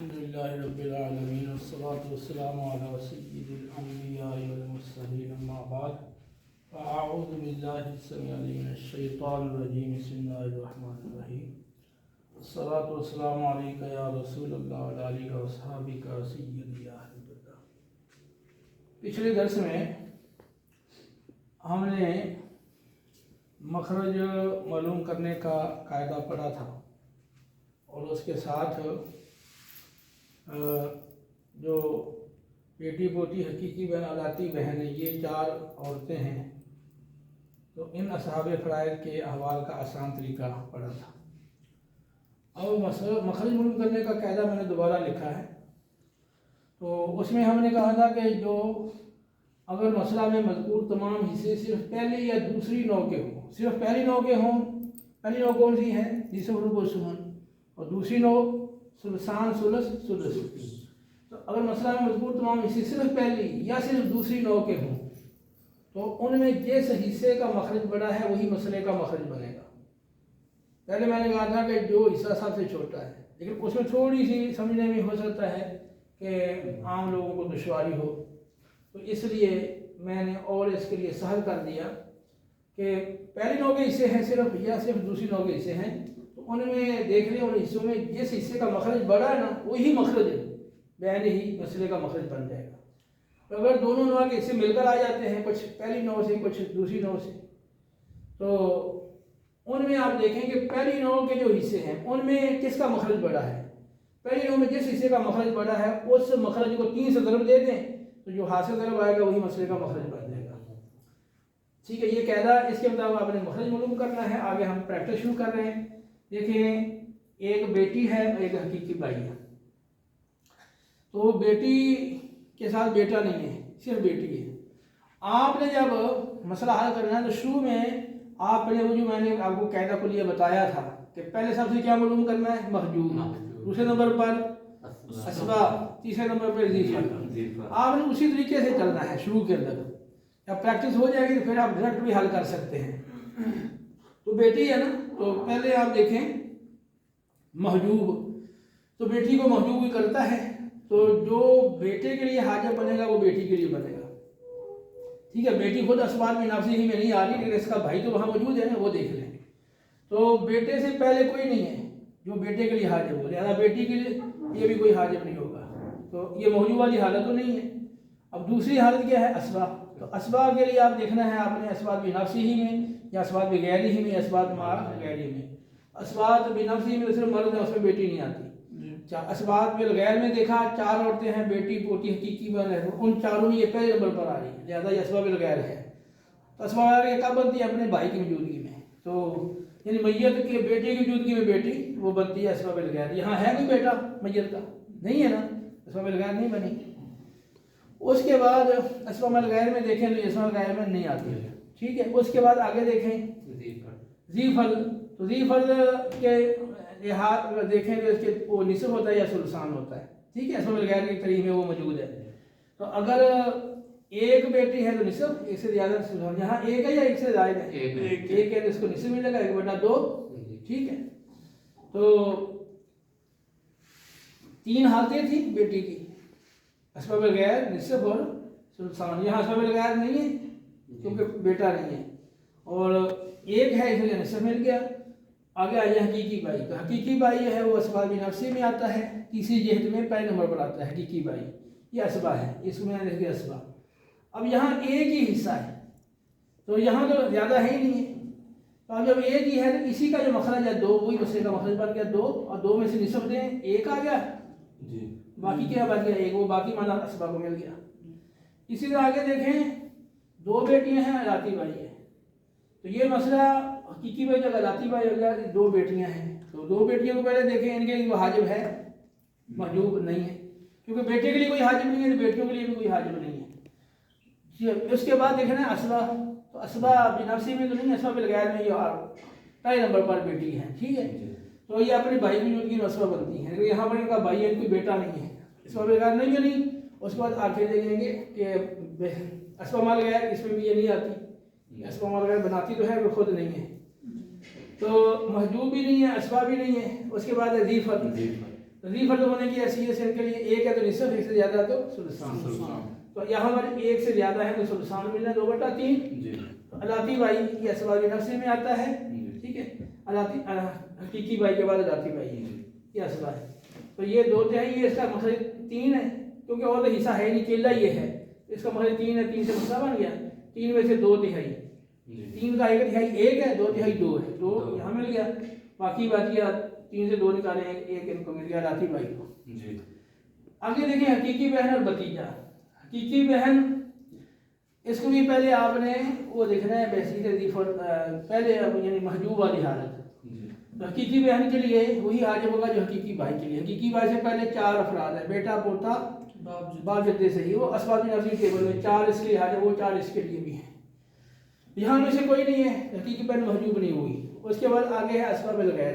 الحمدللہ رب العالمین والصلاة والسلام علی سید الانبیاء والمرسلین اما بعد فاعوذ باللہ السمیع العلیم من الشیطان الرجیم بسم اللہ الرحمن الرحیم الصلاة والسلام علیکہ یا رسول اللہ وعلی آلہ واصحابہ سیدی یا حبیب اللہ۔ پچھلے درس میں ہم نے مخرج معلوم کرنے کا قاعدہ پڑھا تھا اور اس کے ساتھ جو بیٹی پوتی حقیقی بہن علاتی بہن یہ چار عورتیں ہیں، تو ان اصحاب فرائض کے احوال کا آسان طریقہ پڑھا تھا۔ اب مخرج معلوم کرنے کا قاعدہ میں نے دوبارہ لکھا ہے، تو اس میں ہم نے کہا تھا کہ جو اگر مسئلہ میں مذکور تمام حصے صرف پہلی یا دوسری نوع کے ہوں، صرف پہلی نوع کے ہوں، پہلی نوع کون سی ہے؟ نصف ربع ثمن، اور دوسری نوع ثلثان ثلث سدس۔ تو اگر مسئلہ میں مذکور تمام حصے صرف پہلی یا صرف دوسری نوع کے ہوں تو ان میں جس حصے کا مخرج بڑا ہے وہی مسئلے کا مخرج بنے گا۔ پہلے میں نے کہا تھا کہ جو حصہ سب سے چھوٹا ہے، لیکن اس میں تھوڑی سی سمجھنے میں ہو سکتا ہے کہ عام لوگوں کو دشواری ہو، تو اس لیے میں نے اور اس کے لیے سہل کر دیا کہ پہلی نوع کے حصے ہیں صرف یا صرف دوسری نوع کے حصے ہیں، تو ان میں دیکھ لیں ان حصوں میں جس حصے کا مخرج بڑا ہے نا وہی مخرج بین ہی مسئلے کا مخرج بن جائے گا۔ تو اگر دونوں نوع کے حصے مل کر آ جاتے ہیں، کچھ پہلی نوع سے کچھ دوسری نوع سے، تو ان میں آپ دیکھیں کہ پہلی نوع کے جو حصے ہیں ان میں کس کا مخرج بڑا ہے؟ پہلی نوع میں جس حصے کا مخرج بڑا ہے اس مخرج کو 3 سے ضرب دے دیں تو جو حاصل ضرب آئے گا وہی مسئلے کا مخرج بن جائے گا۔ ٹھیک ہے، یہ قاعدہ اس کے مطابق آپ نے مخرج معلوم کرنا ہے۔ آگے ہم پریکٹس شروع کر رہے ہیں۔ دیکھیں، ایک بیٹی ہے اور ایک حقیقی بھائی ہے، تو بیٹی کے ساتھ بیٹا نہیں ہے، صرف بیٹی ہے۔ آپ نے جب مسئلہ حل کرنا ہے تو شروع میں آپ نے وہ جو میں نے آپ کو قاعدہ کلیہ بتایا تھا کہ پہلے سب سے کیا معلوم کرنا ہے؟ محجوب، دوسرے نمبر پر اسباب، تیسرے نمبر پر ضیف۔ آپ نے اسی طریقے سے چلنا ہے شروع کے اندر۔ جب پریکٹس ہو جائے گی تو پھر آپ ڈائریکٹ بھی حل کر سکتے ہیں۔ تو بیٹی ہے نا، تو پہلے آپ دیکھیں محجوب، تو بیٹی کو محجوب بھی کرتا ہے، تو جو بیٹے کے لیے حاجب بنے گا وہ بیٹی کے لیے بنے گا۔ ٹھیک ہے، بیٹی خود اسباب میں نفسی ہی میں نہیں آ رہی، لیکن اس کا بھائی تو وہاں موجود ہے نا، وہ دیکھ لیں۔ تو بیٹے سے پہلے کوئی نہیں ہے جو بیٹے کے لیے حاجب ہو، لہذا بیٹی کے لیے یہ بھی کوئی حاجب نہیں ہوگا، تو یہ محجوب والی حالت تو نہیں ہے۔ اب دوسری حالت کیا ہے؟ اسباب۔ تو اسباب کے لیے آپ دیکھنا ہے آپ نے اسباب بنفسی ہی میں یا اسباب بغیری ہی میں یا اسباب مع غیری میں۔ اسباب بنفسی میں صرف مرد ہے، اس میں بیٹی نہیں آتی۔ اسباب بالغیر میں دیکھا 4 عورتیں ہیں، بیٹی پوتی حقیقی بہن ہے، ان چاروں میں یہ پہلے نمبر پر آ رہی ہے، لہذا یہ اسباب بالغیر ہے۔ تو اسباب بالغیر کب بنتی ہے؟ اپنے بھائی کی موجودگی میں، تو یعنی میت کے بیٹے کی موجودگی میں بیٹی وہ بنتی ہے اسباب بالغیر۔ یہاں ہے کوئی بیٹا میت کا؟ نہیں ہے نا، اسباب بالغیر نہیں بنی۔ اس کے بعد اسباب بالغیر میں دیکھیں تو اسباب بالغیر میں نہیں آتی ہے۔ ٹھیک ہے، اس کے بعد آگے دیکھیں ذی فرض، تو ذی فرض کے لحاظ دیکھیں تو اس کے وہ نصف ہوتا ہے یا ثلثان ہوتا ہے۔ ٹھیک ہے، اسباب بالغیر کی تاریخ میں وہ موجود ہے۔ تو اگر ایک بیٹی ہے تو نصف، ایک سے زیادہ ثلثان۔ یہاں ایک ہے یا ایک سے زائد ہے؟ ایک ہے تو اس کو نصف ملے گا، 1/2۔ ٹھیک ہے، تو 3 حالتیں تھیں بیٹی کی، اسباب بالغیر، نصف اور ثلثان۔ یہاں اسباب بالغیر نہیں ہے کیونکہ بیٹا نہیں ہے، اور ایک ہے اس لیے نصف مل گیا۔ آگے آئیے حقیقی بھائی، تو حقیقی بھائی ہے وہ اسباب نفسی میں آتا ہے، تیسری جہت میں پہلے نمبر پر آتا ہے حقیقی بھائی، یہ اسباب ہے، اس میں دیکھ کے اسباب۔ اب یہاں ایک ہی حصہ ہے تو یہاں تو زیادہ ہے ہی نہیں ہے، تو اب جب ایک ہی ہے تو اسی کا جو مخرج ہے 2، وہی مسئلے کا مخرج بن گیا 2، اور 2 میں سے نصف دیں 1 آ گیا، باقی کیا بن گیا 1، وہ باقی مانا اسباب کو مل گیا۔ اسی طرح آگے دیکھیں 2 بیٹیاں ہیں، علاتی بھائی ہے، تو یہ مسئلہ حقیقی بھائی جب علاتی بھائی ہو گیا 2 بیٹیاں ہیں، تو 2 بیٹیوں کو پہلے دیکھیں ان کے لیے وہ حاجب ہے؟ محجوب نہیں ہے، کیونکہ بیٹے کے لیے کوئی حاجب نہیں ہے تو بیٹیوں کے لیے بھی کوئی حاجب نہیں ہے۔ اس کے بعد دیکھنا ہے اسباب، تو اسباب بنفسی میں تو نہیں، اسباب بالغیر میں یہ پہلے نمبر پر بیٹی ہے۔ ٹھیک ہے، تو یہ اپنے بھائی کی موجودگی میں اسباب بنتی ہیں، یہاں پر ان کا بھائی ہے، کوئی بیٹا نہیں ہے، اسباب بالغیر نہیں بنی۔ اس کے بعد آگے دیکھیں گے کہ اسباب مع غیر، اس میں بھی یہ نہیں آتی، اسباب مع غیر بناتی تو ہے وہ خود نہیں ہے، تو محجوب بھی نہیں ہے، اسباب بھی نہیں ہے۔ اس کے بعد ذی فرض، ذی فرد ہونے کی حیثیت سے ان کے لیے ایک ہے تو نصف، ایک سے زیادہ تو ثلثان. تو یہاں پر ایک سے زیادہ ہے تو ثلثان ملنا 2/3. علاتی بائی یہ اسباب نفسی میں آتا ہے. ٹھیک ہے، علاتی حقیقی بائی کے بعد علاتی بائی یہ اسباب ہے. تو یہ 2/3 یہ اس کا مخرج 3 ہے، کیونکہ اور تو حصہ ہے نہیں، کیلا یہ ہے. اس کا مخرج 3 ہے، 3 سے مسئلہ بن گیا. 3 میں سے 2/3، 3 کا 1/3 1 ہے، 2/3 2 ہے، 2 یہاں مل گیا. باقی بات یہ 3 سے 2 نکالے ہیں، 1 ان کو مل گیا علاتی بائی کو. آگے دیکھیں حقیقی بہن اور بھتیجا. حقیقی بہن اس کو بھی پہلے آپ نے وہ دیکھنا ہے بیسیک پہلے یعنی محجوب والی حالت. تو حقیقی بہن کے لیے وہی حاجب ہوگا جو حقیقی بھائی کے لیے. حقیقی بھائی سے پہلے 4 افراد ہیں، بیٹا، پوتا، باپ جدے سے ہی. وہ اسباب نفسی ٹیبل میں 4 اس کے لیے حاجب، وہ 4 اس کے لیے بھی ہیں. یہاں میں سے کوئی نہیں ہے، حقیقی بہن محجوب نہیں ہوئی. اس کے بعد آگے ہے اسباب الغیر.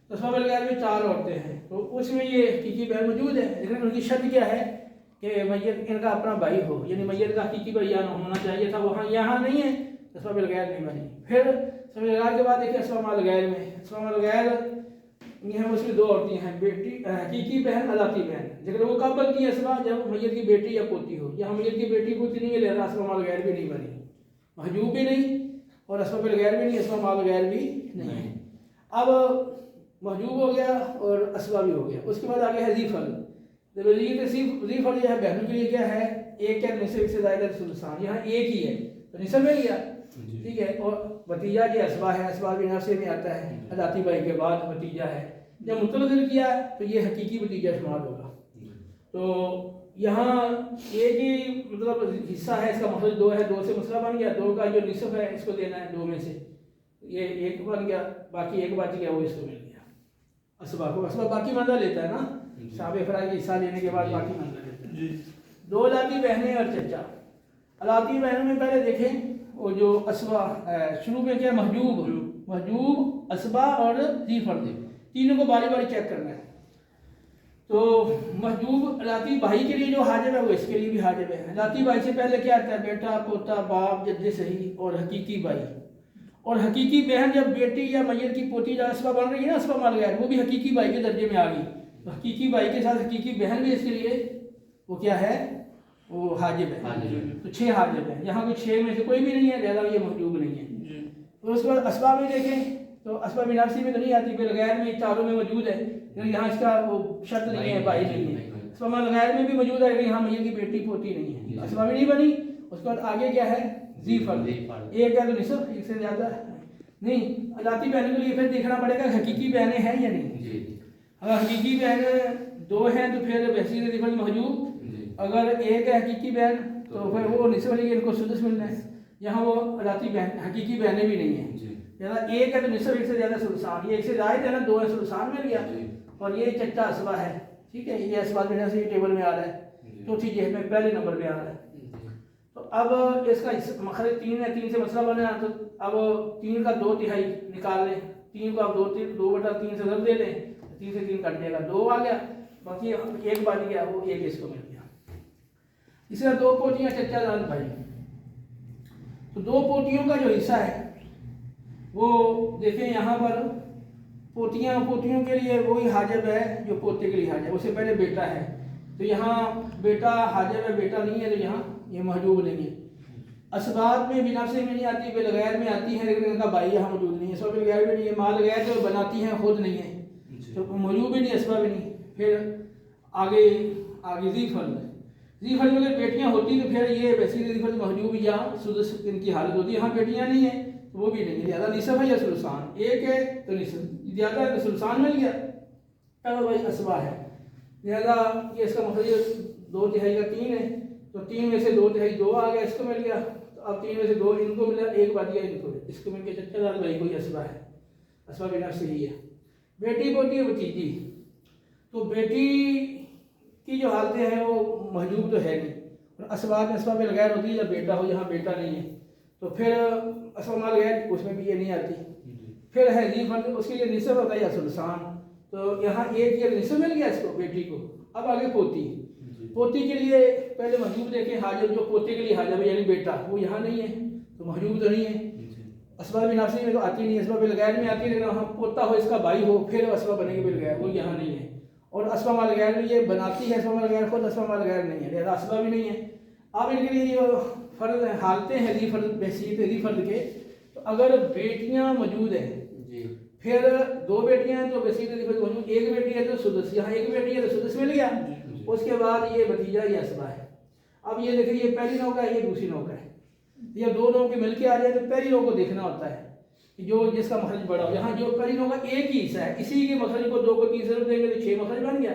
اسباب الغیر میں 4 عورتیں ہیں، تو اس میں یہ حقیقی بہن موجود ہے، لیکن ان کی شرط کیا ہے کہ میت ان کا اپنا بھائی ہو، یعنی میت کا حقیقی بھائی ہونا چاہیے تھا، وہاں یہاں نہیں ہے، اسباب الغیر نہیں بنی. پھر اسباب الغیر کے بعد دیکھیں اسباب الغیر میں. اسباب الغیر یہاں اس میں 2 عورتیں ہیں، بیٹی حقیقی بہن، علاتی بہن. لیکن وہ کب بنتی ہے اسباب؟ جب میت کی بیٹی یا پوتی ہو. یہاں میت کی بیٹی پوتی نہیں ہے، لہذا اسباب الغیر بھی نہیں بنی، محجوب بھی نہیں اور اسباب الغیر بھی نہیں، اسباب الغیر بھی نہیں ہے. اب محجوب ہو گیا اور اسباب بھی ہو گیا. اس کے بعد آگے ہے ذی فرد. ذی فرد جو ہے بہنوں کے لیے کیا ہے؟ 1 ہے، نصف، 1 سے زائد ثلثان. یہاں 1 ہی ہے تو نصف مل گیا. ٹھیک ہے. اور بھتیجا یہ اسباب ہے، اسباب نفسی میں آتا ہے، علاتی بائی کے بعد بھتیجا ہے. جب متعلق کیا ہے تو یہ حقیقی بھتیجا شمار ہوگا. تو یہاں ایک ہی مطلب حصہ ہے، اس کا مخرج 2 ہے، 2 سے مسئلہ بن گیا. 2 کا جو نصف ہے اس کو دینا ہے 2 میں سے، یہ 1 بن گیا، باقی 1 بچ گیا، وہ اس کو مل گیا. اسباب کو اسباب باقی منزلہ لیتا ہے نا، صاحب افراد کے حصہ لینے کے بعد باقی منزلہ لیتا ہے. 2 علاتی بہنیں اور چچا. علاتی بہنوں میں پہلے دیکھیں وہ جو اسبا شروع میں کیا محجوب، اسبا اور ذی فرد، تینوں کو باری باری چیک کرنا ہے. تو محجوب علاتی بھائی کے لیے جو حاجب ہے وہ اس کے لیے بھی حاجب ہے. علاتی بھائی سے پہلے کیا آتا ہے؟ بیٹا، پوتا، باپ، جد صحیح اور حقیقی بھائی. اور حقیقی بہن جب بیٹی یا میت کی پوتی جو اسبا بن رہی ہے نا، اسبا مال غیر، وہ بھی حقیقی بھائی کے درجے میں آ گئی. تو حقیقی بھائی کے ساتھ حقیقی بہن بھی اس کے لیے وہ کیا ہے؟ وہ حاجب ہے. تو 6 حاجب ہیں. یہاں کوئی 6 میں سے کوئی بھی نہیں ہے، لہذا یہ محجوب نہیں ہے. تو اس کے بعد اسباب میں دیکھیں تو اسباب نفسی میں تو نہیں آتی، بالغیر میں 4 میں موجود ہے، لیکن یہاں اس کا وہ شرط نہیں ہے، بھائی نہیں ہے. اسباب الغیر میں بھی موجود ہے، لیکن یہاں میت کی بیٹی پوتی نہیں ہے، اسباب نہیں بنی. اس کے بعد آگے کیا ہے؟ ذی فرد. 1 ہے تو نصف، 1 سے زیادہ نہیں. علاتی بہنوں کے لیے پھر دیکھنا پڑے گا حقیقی بہنیں ہیں یا نہیں. اگر حقیقی بہن 2 ہیں تو پھر بحثیت ذی فرد محجوب. اگر 1 ہے حقیقی بہن تو پھر وہ نصف والی ان کو سدس ملنا ہے. یہاں وہ علاتی بہن حقیقی بہنیں بھی نہیں ہیں. یہاں 1 ہے تو نصف، 1 سے زیادہ ثلثان. یہ 1 سے زائد ہے نا، 2 ہے، ثلثان مل گیا. اور یہ چچا اسبا ہے. ٹھیک ہے، یہ اسباب میں سے ٹیبل میں آ رہا ہے، چوتھی جہت میں پہلے نمبر پہ آ رہا ہے. تو اب اس کا مخرج 3 ہے، 3 سے مسئلہ بنا. تو اب 3 کا 2/3 نکال لیں. 3 کو آپ 2/3 سے ضرب دے دیں، 3 سے 3 کٹ دے گا، 2 آ گیا. باقی 1 بچ گیا، وہ 1 اس کو مل گیا. اس طرح 2 پوٹیاں چچا داد بھائی. تو 2 پوٹیوں کا جو حصہ ہے وہ دیکھیں یہاں پر پوتیوں کے لیے وہی حاجب ہے جو پوتے کے لیے حاجب. اس سے پہلے بیٹا ہے، تو یہاں بیٹا حاجب ہے، بیٹا نہیں ہے، تو یہاں یہ محجوب نہیں ہے. اسباب میں بنا سے میں نہیں آتی، بالغیر میں آتی ہے، لیکن ان کا بھائی یہاں موجود نہیں ہے. اسباب بالغیر بھی نہیں ہے، مال غیر جو بناتی ہیں خود نہیں ہے، تو محجوب بھی نہیں، اسباب بھی نہیں. پھر آگے ذی فرد. ذی فرد میں اگر بیٹیاں ہوتی تو پھر یہ ویسی ذی فرد محجوب یا سدس ان کی حالت ہوتی ہے. یہاں بیٹیاں نہیں ہیں تو وہ بھی نہیں ہے، لہٰذا نصف ہے یا ثلثان. 1 ہے تو نصف، زیادہ ہے تو ثلثان مل گیا. اب بھائی اسبا ہے، لہٰذا یہ اس کا مخرج 2/3 کا 3 ہے. تو 3 میں سے 2/3 2 آ گیا، اس کو مل گیا. تو اب 3 میں سے 2 ان کو ملا، 1 بچ گیا ان کو، اس کو مل کے چچا داد بھائی کوئی اسبا ہے. اسبا بھی نفس ہی ہے. بیٹی پوتی بھتیجی. تو بیٹی کی جو حالتیں ہیں وہ محجوب تو ہے نہیں، اور اسباب میں اسباب بالغیر ہوتی ہے جب بیٹا ہو. یہاں بیٹا نہیں ہے تو پھر اسباب مال غیر اس میں بھی یہ نہیں آتی. پھر ہے ذی فرد، اس کے لیے نصف ہوتا ہے یا ثلثان. تو یہاں 1 یہ نصف مل گیا اس کو، بیٹی کو. اب آگے پوتی. پوتی کے لیے پہلے محجوب دیکھیں، حاجب جو پوتے کے لیے حاجب ہے یعنی بیٹا، وہ یہاں نہیں ہے تو محجوب تو نہیں ہے. اسباب نفسی میں تو آتی نہیں، اسباب بالغیر میں آتی ہے، لیکن وہاں پوتا ہو، اس کا بھائی ہو، پھر اسباب بنے گے بالغیر، وہ یہاں نہیں ہے. اور اسبہ مال غیر میں یہ بناتی ہے اسبہ مال غیر، خود اسبہ مال غیر نہیں ہے، لہذا اسبہ بھی نہیں ہے۔ اب ان کے لیے جو فرض حالتیں ہیں ذی فرض بحیثیت ذی فرض کے، تو اگر بیٹیاں موجود ہیں پھر دو بیٹیاں ہیں تو بحیثیت ذی فرض موجود، ایک بیٹی ہے تو سدس، یہاں ایک بیٹی ہے تو سدس مل گیا، اس کے بعد یہ بھتیجا یہ اسبہ ہے۔ اب یہ دیکھیں یہ پہلی نو کا ہے، یہ دوسری نو کا ہے، یہ دو نو کے مل کے آ جائے تو پہلی نو کو دیکھنا ہوتا ہے کہ جو جس کا مخرج بڑا ہو، یہاں جو پہلی نو کا ایک ہی حصہ ہے، اسی کے مخرج کو 2 کو 3 ضرب دیں گے تو 6 مخرج بن گیا،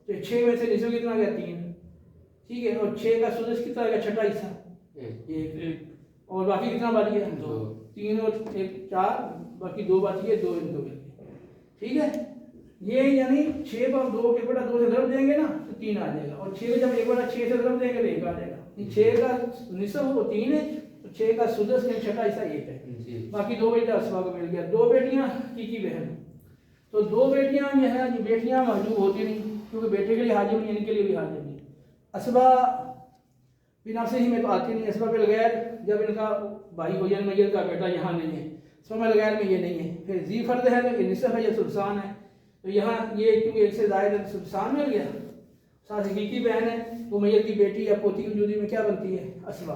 تو 6 میں سے نصف کتنا گیا 3، ٹھیک ہے، اور 6 کا سدس کتنا گیا چھٹا حصہ 1، اور باقی کتنا بچ گیا 2، 3 اور 1 4، باقی 2 بچ گئے، 2 ان کو مل گئے، ٹھیک ہے۔ یہ یعنی 6 کو 2 کے بڑا 2 سے ضرب دیں گے نا تو 3 آ جائے گا، اور 6 کو جب 1 بڑا 6 سے ضرب دیں گے تو 1 آ جائے گا، 6 کا نصف وہ 3 ہے، تو 6 کا سدس کا چھٹا حصہ 1 ہے، باقی 2 بیٹا اسبا کو مل گیا۔ 2 بیٹیاں حقیقی بہن، تو 2 بیٹیاں یہ ہیں، بیٹیاں محجوب ہوتی نہیں کیونکہ بیٹے کے لیے حاجب نہیں، ان کے لیے بھی حاجب نہیں۔ اسبا بنا سے ہی میں تو آتی نہیں، اسبا بالغیر جب ان کا بھائی ہو جائے میت کا بیٹا یہاں نہیں ہے، اسبا بالغیر میں یہ نہیں ہے۔ پھر ذی فرض ہے تو یہ نصف ہے، یہ سلسان ہے، تو یہاں یہ کیونکہ ایک سے زائد ہے سلسان مل گیا، ساتھ حقیقی بہن ہے وہ میت کی بیٹی یا پوتی کی وجودی میں کیا بنتی ہے اسبا۔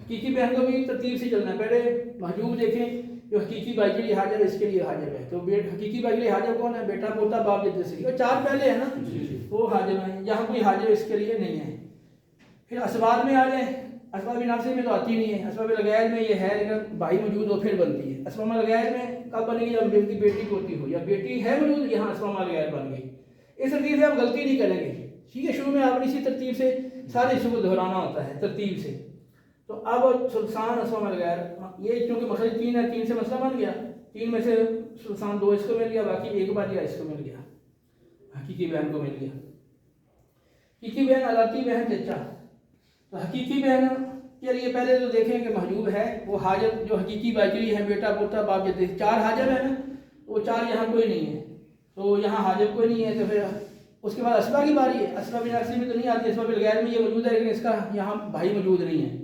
حقیقی بہن کو بھی ترتیب سے چلنا ہے، پہلے محجوب دیکھیں جو حقیقی بھائی کے لیے حاجب ہے، اس کے لیے حاجب ہے، تو حقیقی بھائی کے لیے حاجب کون ہے؟ بیٹا پوتا باپ جد سے، وہ 4 پہلے ہیں نا، وہ حاجب ہیں، یہاں کوئی حاجب اس کے لیے نہیں ہے۔ پھر اسباب میں آ جائیں، اسباب نفسی میں تو آتی نہیں ہے، اسباب الغیر میں یہ ہے لیکن بھائی موجود ہو پھر بنتی ہے۔ اسباب الغیر میں کب بنے گی؟ جب کی بیٹی پوتی ہو یا بیٹی ہے موجود، یہاں اسباب الغیر بن گئی۔ اس ترتیب سے آپ غلطی نہیں کریں گے، ٹھیک ہے، شروع میں آپ نے اسی ترتیب سے سارے حصوں کو دہرانا ہوتا ہے ترتیب سے۔ تو اب سلسان اسباب الغیر، یہ چونکہ مخرج 3 ہے، 3 سے مسئلہ بن گیا، 3 میں سے سلسان 2 اس کو مل گیا، باقی 1 بچ گیا، اس کو مل گیا، حقیقی بہن کو مل گیا۔ حقیقی بہن علاتی بہن چچا، تو حقیقی بہن کے لیے پہلے تو دیکھیں کہ محجوب ہے وہ حاجب جو حقیقی بھائی کے لیے ہے، بیٹا پوتا باپ جد، 4 حاجب ہے نا، وہ 4 یہاں کوئی نہیں ہے، تو یہاں حاجب کوئی نہیں ہے، تو پھر اس کے بعد اسبا کی باری ہے۔ اسبا بن نفسی میں تو نہیں آتی، اسبا بالغیر میں یہ موجود ہے لیکن اس کا یہاں بھائی موجود نہیں ہے،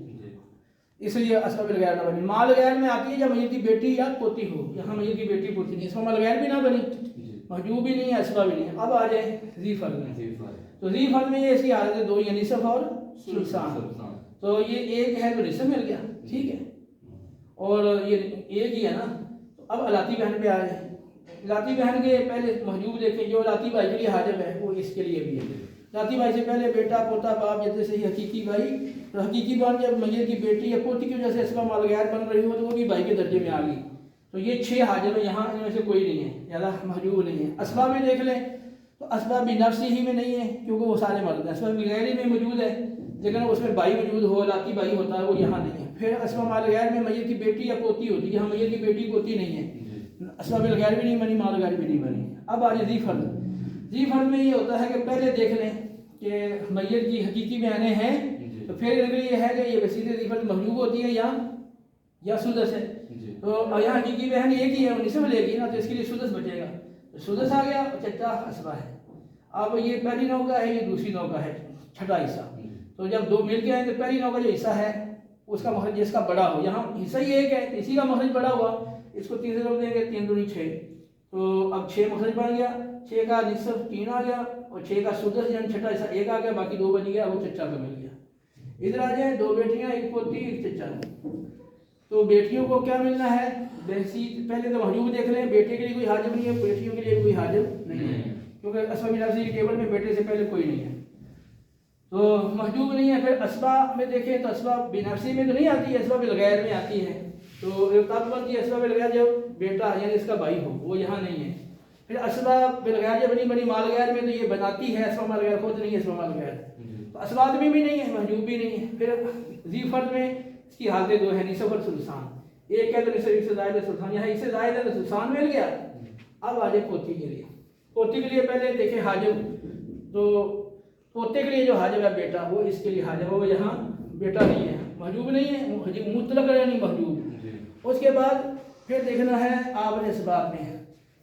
اس لیے اسبا بالغیر نہ بنی۔ مال غیر میں آتی ہے جب میت کی بیٹی یا پوتی ہو، یہاں میت کی بیٹی پوتی نہیں، اسبا مال غیر بھی نہ بنی، محجوب بھی نہیں ہے، اسبا بھی نہیں ہے۔ اب آ جائیں ذی فرض میں، تو ذی فرض میں یہ اس کی حالت ہے 2، یعنی نصف اور سلسان، تو یہ 1 ہے تو نصف مل گیا، ٹھیک ہے، اور یہ 1 ہی ہے نا۔ تو اب علاتی بہن پہ آ جائیں، علاتی بہن کے پہلے محجوب دیکھیں، جو علاتی بھائی کے لیے حاجب ہے وہ اس کے لیے بھی ہے۔ علاتی بھائی سے پہلے بیٹا پوتا باپ جد سے ہی حقیقی بھائی، تو حقیقی بہن جب میت کی بیٹی یا پوتی کی وجہ سے اسبا مال غیر بن رہی ہو تو وہ بھی بھائی کے درجے میں آ گئی، تو یہ 6 حاجب ہیں، یہاں ان میں سے کوئی نہیں ہے، زیادہ محجوب نہیں ہے۔ اسباب میں دیکھ لیں تو اسباب نفسی ہی میں نہیں ہے کیونکہ وہ سارے مرد ہیں، اسباب غیری میں موجود ہے لیکن اس میں بھائی موجود ہو، علاقی بھائی ہوتا ہے، وہ یہاں نہیں ہے۔ پھر اسباب مال غیر میں میت کی بیٹی یا پوتی ہوتی ہے، یہاں میت کی بیٹی پوتی نہیں ہے، اسباب غیر بھی نہیں بنی، مال غیر بھی نہیں بنی۔ اب آ جائے ذی فرض، ذی فرض میں یہ ہوتا ہے کہ پہلے دیکھ لیں کہ میت کی حقیقی بہنیں ہیں، تو پھر ان کے لیے یہ ہے کہ یہ وسیلے ذی فرض محجوب ہوتی ہے یا سدس ہے، تو یہاں حقیقی بہن ایک ہی ہے، نصف لے گی نا، تو اس کے لیے سدس بچے گا، تو سدس آ گیا، چچا اسبا ہے۔ اب یہ پہلی نو کا ہے، یہ دوسری نو کا ہے، چھٹا حصہ، تو جب 2 مل کے آئیں تو پہلی نو کا جو حصہ ہے اس کا مخرج جس کا بڑا ہو، یہاں حصہ ہی 1 ہے تو اسی کا مخرج بڑا ہوا، اس کو 3 سے جوڑ دیں گے، 3 دونے 6، تو اب 6 مخرج بن گیا، 6 کا نصف 3 آ گیا، اور 6 کا سدس یعنی چھٹا حصہ 1 آ گیا، باقی 2 بچ گیا، وہ چچا کا مل گیا۔ ادھر آ جائیں، 2 بیٹیاں 1 پوتی 1 چچا، تو بیٹیوں کو کیا ملنا ہے؟ بحیثیت پہلے تو محجوب دیکھ لیں، بیٹے کے لیے کوئی حاجب نہیں ہے، بیٹیوں کے لیے کوئی حاجب نہیں ہے کیونکہ اسباب نفسی کی ٹیبل میں بیٹے سے پہلے کوئی نہیں ہے، تو محجوب نہیں ہے۔ پھر اسباب میں دیکھیں تو اسباب بنفسی میں تو نہیں آتی ہے، اسباب الغیر میں آتی ہے، تو تب بنتی ہے اسباب الغیر جب بیٹا یعنی اس کا بھائی ہو، وہ یہاں نہیں ہے۔ پھر اسباب بالغیر جب نہیں بنی مال غیر میں تو یہ بناتی ہے، اسباب مال غیر خود نہیں ہے، اسباب مال غیر، تو اسباب میں بھی نہیں ہے، محجوب بھی نہیں ہے۔ پھر ذی فرض میں اس کی حالتیں 2 ہیں، نصف اور سلسان، 1 ہے تو نصف، 1 سے زائد ہے سلسان، یہاں 1 سے زائد ہے تو سلسان مل گیا۔ اب آ جائے پوتی کے لیے، پوتی کے لیے پہلے دیکھیں حاجب، تو پوتے کے لیے جو حاجب ہے بیٹا، وہ اس کے لیے حاجب ہے، وہ یہاں بیٹا نہیں ہے، محجوب نہیں ہے، مطلق یعنی محجوب۔ اس کے بعد پھر دیکھنا ہے آپ نے اسباب میں،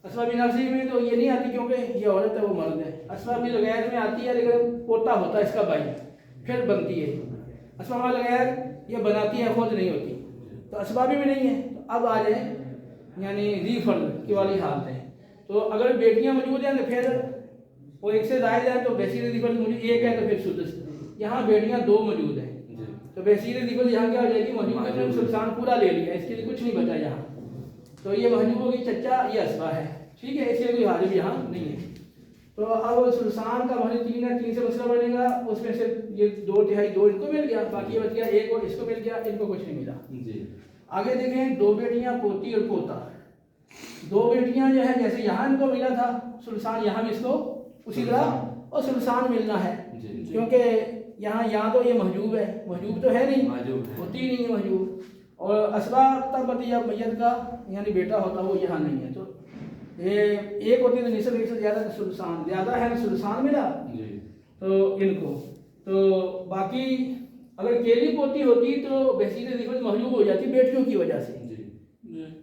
اسباب نفسی میں تو یہ نہیں آتی کیونکہ یہ عورت ہے وہ مرد ہے، اسباب غیر میں آتی ہے لیکن پوتا ہوتا ہے اس کا بھائی، پھر بنتی ہے۔ اسباب غیر یہ بناتی ہے، خود نہیں ہوتی، تو اسبابی میں نہیں ہے۔ تو اب آ جائیں یعنی ذی فرض کی والی حالت ہے، تو اگر بیٹیاں موجود ہیں تو پھر وہ ایک سے زائد ہے تو بیسیرے دیفل مجھے ایک ہے تو پھر سدس. یہاں بیٹیاں دو موجود ہیں تو بیسیرے دیفل یہاں کیا ہو جائے گی موجود ہے. سلطان پورا لے لیا, اس کے لیے کچھ نہیں بچا یہاں. تو یہ محجوب ہوگی چچا, یہ اسبا ہے, ٹھیک ہے, اس لیے کوئی حاجب یہاں نہیں ہے. تو اب سلطان کا محل 3 ہے, 3 سے مسئلہ بنے گا, اس میں سے یہ 2/3 2 ان کو مل گیا, باقی بچ گیا 1 اور اس کو مل گیا, ان کو کچھ نہیں ملا. آگے دیکھیں 2 بیٹیاں پوتی اور پوتا. 2 بیٹیاں جو ہے جیسے یہاں ان کو ملا تھا سلطان, یہاں بھی اس کو اسی طرح اور سلطان ملنا ہے, کیونکہ یہاں تو یہ محجوب ہے, محجوب تو ہے نہیں, ہوتی نہیں ہے محجوب. اور اسبا تب بتیا میت کا یعنی بیٹا ہوتا وہ یہاں نہیں ہے. تو یہ ایک ہوتی تو نصف, ایک سے زیادہ سلطان زیادہ ہے, سلطان ملا تو ان کو. تو باقی اگر کیلی پوتی ہوتی تو بحثیت دیفل محجوب ہو جاتی بیٹیوں کی وجہ سے,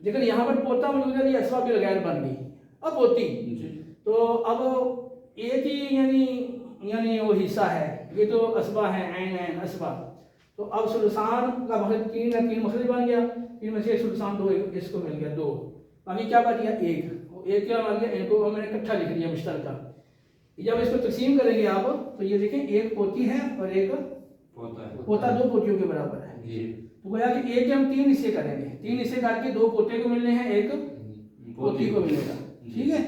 لیکن یہاں پر پوتا موجود ہے, یہ اسبا بالغیر بن گئی. اب پوتی تو اب ایک ہی یعنی وہ حصہ ہے, یہ تو اسبا ہے, عین اسبا. تو اب سلطان کا مخرج 3 ہے, 3 مخرج بن گیا, ان میں سے سلطان 2 اس کو مل گیا 2, باقی کیا بچ گیا 1. ایک کیا مل گیا, ان کو میں نے اکٹھا لکھ دیا مشترکہ. جب اس کو تقسیم کریں گے آپ تو یہ دیکھیں ایک پوتی ہے اور ایک پوتا 2 پوتیوں کے برابر ہے. تو گویا کہ ایک ہم 3 حصے کریں گے, 3 حصے کر کے 2 پوتے کو ملنے ہیں, 1 پوتی کو ملے گا, ٹھیک ہے.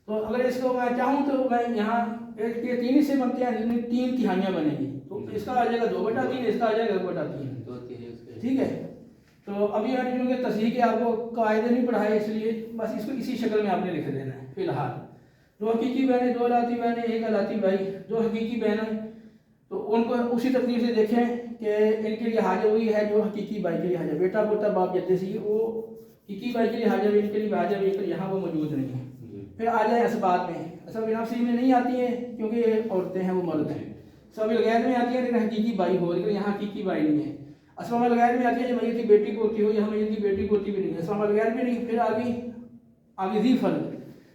تو اگر اس کو میں چاہوں تو میں یہاں ایک کے 3 حصے بنتے ہیں, جن میں 3 تہائیاں بنے گی. تو اس کا آ جائے گا 2/3, اس کا آ جائے گا 1/3, ٹھیک ہے. تو ابھی میں نے چونکہ تصحیح کے آپ کو قاعدے نہیں پڑھائے, اس لیے بس اس کو اسی شکل میں آپ نے لکھ دینا ہے فی الحال. 2 حقیقی بہنیں, 2 الاتی بہنیں, 1 الاتی بھائی. 2 حقیقی بہنیں تو ان کو اسی ترتیب سے دیکھیں کہ ان کے لیے حاجب وہی ہے جو حقیقی بھائی کے لیے حاجب, بیٹا پوتا باپ جدے سے, وہ حقیقی بھائی کے لیے حاجب, ان کے لیے حاجب, ایک یہاں وہ موجود نہیں ہے. پھر آ جائیں اسبات میں. اسباب نفسی میں نہیں آتی ہیں کیونکہ یہ عورتیں ہیں, وہ مرد ہیں. اسباب الغیر میں آتی ہیں لیکن حقیقی بھائی ہو, لیکن یہاں حقیقی بھائی نہیں ہے. اسباب الغیر میں آتی ہے جب میت کی بیٹی پوتی ہو, یہاں میت کی بیٹی پوتی بھی نہیں ہے, اسباب الغیر بھی نہیں. پھر آگے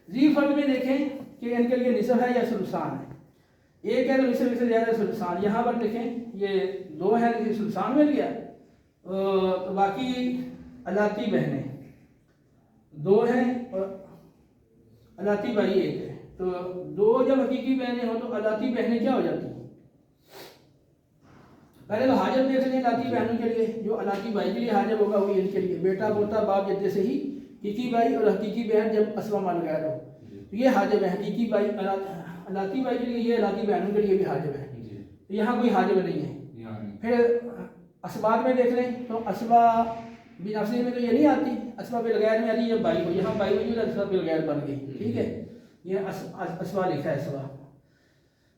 ذی فرد میں دیکھیں کہ ان کے لیے نصف ہے یا سلطان ہے. ایک ہے تو نصف سے زیادہ سلطان. یہاں پر دیکھیں یہ 2 ہے, یہ سلطان مل گیا. تو باقی الاتی بہنیں 2 ہیں اور الاتی بھائی 1 ہے. تو 2 جب حقیقی بہنیں ہوں تو الاتی بہنیں کیا ہو جاتی ہیں؟ پہلے تو حاجب دیکھ لیں الاتی بہنوں کے لیے. جو الاتی بھائی کے لیے حاجب ہوگا وہی ان کے لیے, بیٹا پوتا باپ جدے سے ہی حقیقی بھائی, اور حقیقی بہن جب اسبا مان غیر ہو تو یہ حاجب ہے. حقیقی بھائی الاتی بھائی کے لیے, یہ الاتی بہنوں کے لیے بھی حاجب ہے. تو یہاں کوئی حاجب نہیں ہے. پھر اسبات میں دیکھ لیں تو اسبا بنفسی میں تو یہ نہیں آتی, اسبا بالغیر میں آتی جب بھائی ہو. یہاں بھائی موجود ہے, اسبا بالغیر بن گئی, ٹھیک ہے. یہ اسبا لکھا ہے اسبا.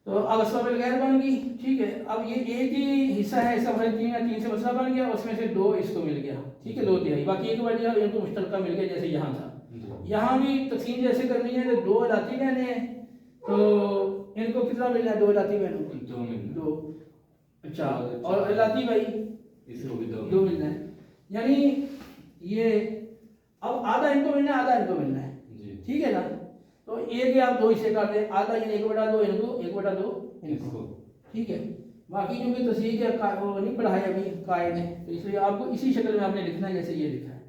تو اب اسبا بالغیر بن گئی, ٹھیک ہے. اب یہ ایک ہی حصہ ہے, اس کا 3 ہے, 3 سے مسئلہ بن گیا, اس میں سے 2 اس کو مل گیا, ٹھیک ہے, 2/3. باقی 1 بچ گیا, ان کو مشترکہ مل گیا جیسے یہاں تھا. یہاں بھی تقسیم جیسے کرنی ہے تو 2 الاتی بہنیں ہیں, تو ان کو کتنا ملنا ہے 2 الاتی بہنوں کو 2. اچھا, اور الاتی بھائی اس کو بھی 2 ملنا ہے. یعنی یہ اب آدھا ان کو ملنا ہے, آدھا ان کو ملنا ہے, ٹھیک ہے نا. تو ایک ہی آپ 2 حصے کر دیں, آدھا یعنی 1/2 ان کو, 1/2 ان کو, ٹھیک ہے. باقی جو بھی تصحیح کے وہ نہیں پڑھائے ابھی قائد ہیں, تو اس لیے آپ کو اسی شکل میں آپ نے لکھنا ہے جیسے یہ لکھا ہے.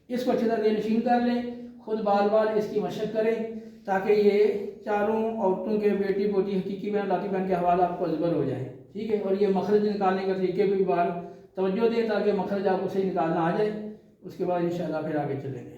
اس کو اچھی طرح نشین کر لیں, خود بار بار اس کی مشق کریں تاکہ یہ چاروں عورتوں کے بیٹی پوتی حقیقی بہن الاتی بہن کے حوالہ آپ کو ازبر ہو جائے, ٹھیک ہے. اور یہ مخرج نکالنے کا طریقے پہ بھی بار توجہ دیں تاکہ مخرج آپ کو صحیح نکالنا آ جائے. اس کے بعد انشاءاللہ پھر آگے چلیں گے.